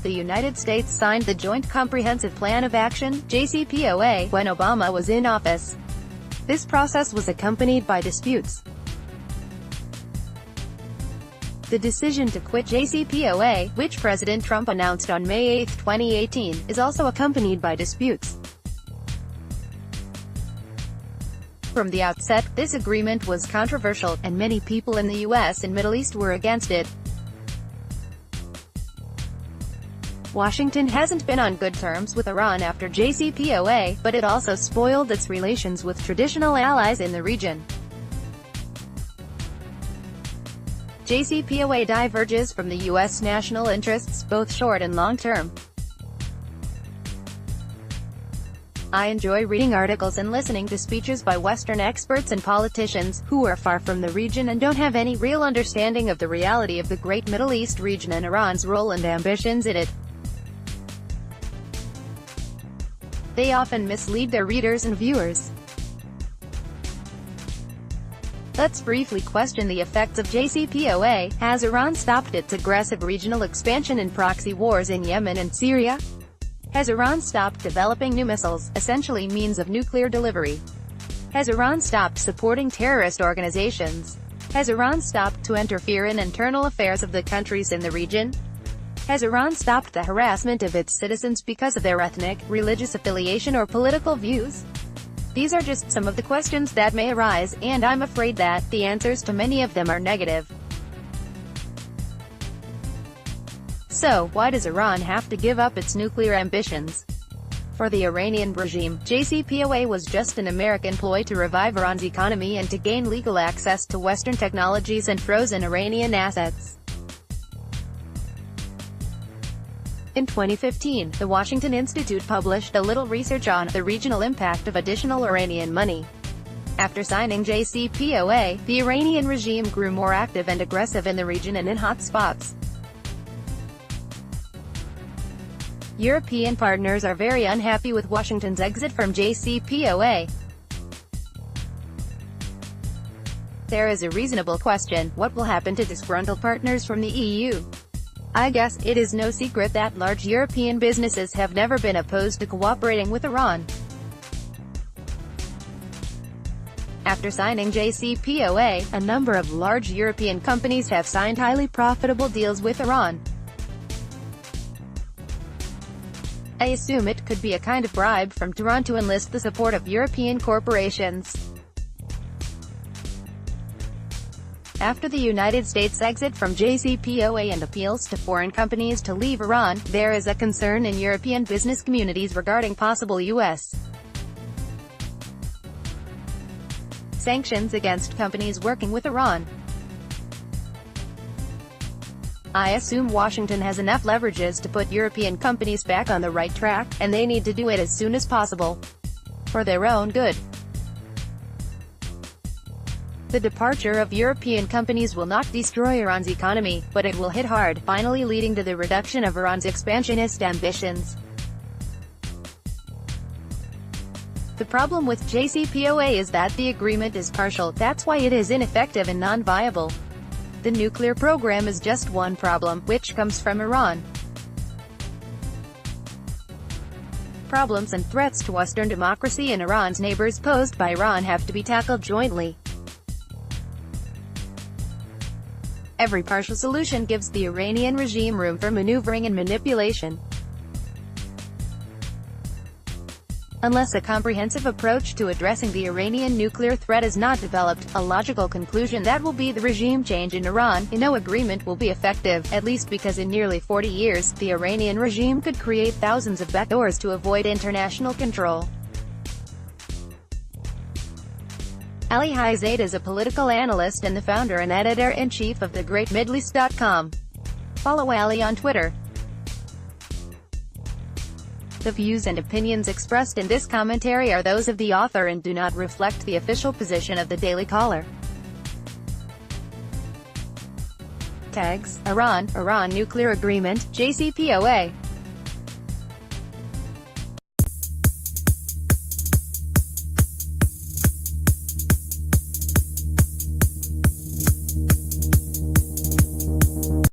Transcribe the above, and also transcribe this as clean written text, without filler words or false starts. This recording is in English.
The United States signed the Joint Comprehensive Plan of Action, JCPOA, when Obama was in office. This process was accompanied by disputes. The decision to quit JCPOA, which President Trump announced on May 8, 2018, is also accompanied by disputes. From the outset, this agreement was controversial, and many people in the U.S. and Middle East were against it. Washington hasn't been on good terms with Iran after JCPOA, but it also spoiled its relations with traditional allies in the region. JCPOA diverges from the U.S. national interests, both short and long-term. I enjoy reading articles and listening to speeches by Western experts and politicians, who are far from the region and don't have any real understanding of the reality of the Great Middle East region and Iran's role and ambitions in it. They often mislead their readers and viewers. Let's briefly question the effects of JCPOA. Has Iran stopped its aggressive regional expansion and proxy wars in Yemen and Syria? Has Iran stopped developing new missiles, essentially means of nuclear delivery? Has Iran stopped supporting terrorist organizations? Has Iran stopped to interfere in internal affairs of the countries in the region? Has Iran stopped the harassment of its citizens because of their ethnic, religious affiliation or political views? These are just some of the questions that may arise, and I'm afraid that the answers to many of them are negative. So, why does Iran have to give up its nuclear ambitions? For the Iranian regime, JCPOA was just an American ploy to revive Iran's economy and to gain legal access to Western technologies and frozen Iranian assets. In 2015, the Washington Institute published a little research on the regional impact of additional Iranian money. After signing JCPOA, the Iranian regime grew more active and aggressive in the region and in hot spots. European partners are very unhappy with Washington's exit from JCPOA. There is a reasonable question: what will happen to disgruntled partners from the EU? I guess it is no secret that large European businesses have never been opposed to cooperating with Iran. After signing JCPOA, a number of large European companies have signed highly profitable deals with Iran. I assume it could be a kind of bribe from Tehran to enlist the support of European corporations. After the United States' exit from JCPOA and appeals to foreign companies to leave Iran, there is a concern in European business communities regarding possible U.S. sanctions against companies working with Iran. I assume Washington has enough leverages to put European companies back on the right track, and they need to do it as soon as possible. For their own good. The departure of European companies will not destroy Iran's economy, but it will hit hard, finally leading to the reduction of Iran's expansionist ambitions. The problem with JCPOA is that the agreement is partial. That's why it is ineffective and non-viable. The nuclear program is just one problem, which comes from Iran. Problems and threats to Western democracy and Iran's neighbors posed by Iran have to be tackled jointly. Every partial solution gives the Iranian regime room for maneuvering and manipulation. Unless a comprehensive approach to addressing the Iranian nuclear threat is not developed, a logical conclusion that will be the regime change in Iran, and no agreement will be effective, at least because in nearly 40 years, the Iranian regime could create thousands of backdoors to avoid international control. Ali Haizade is a political analyst and the founder and editor-in-chief of thegreatmiddleeast.com. Follow Ali on Twitter. The views and opinions expressed in this commentary are those of the author and do not reflect the official position of the Daily Caller. Tags: Iran nuclear agreement, JCPOA.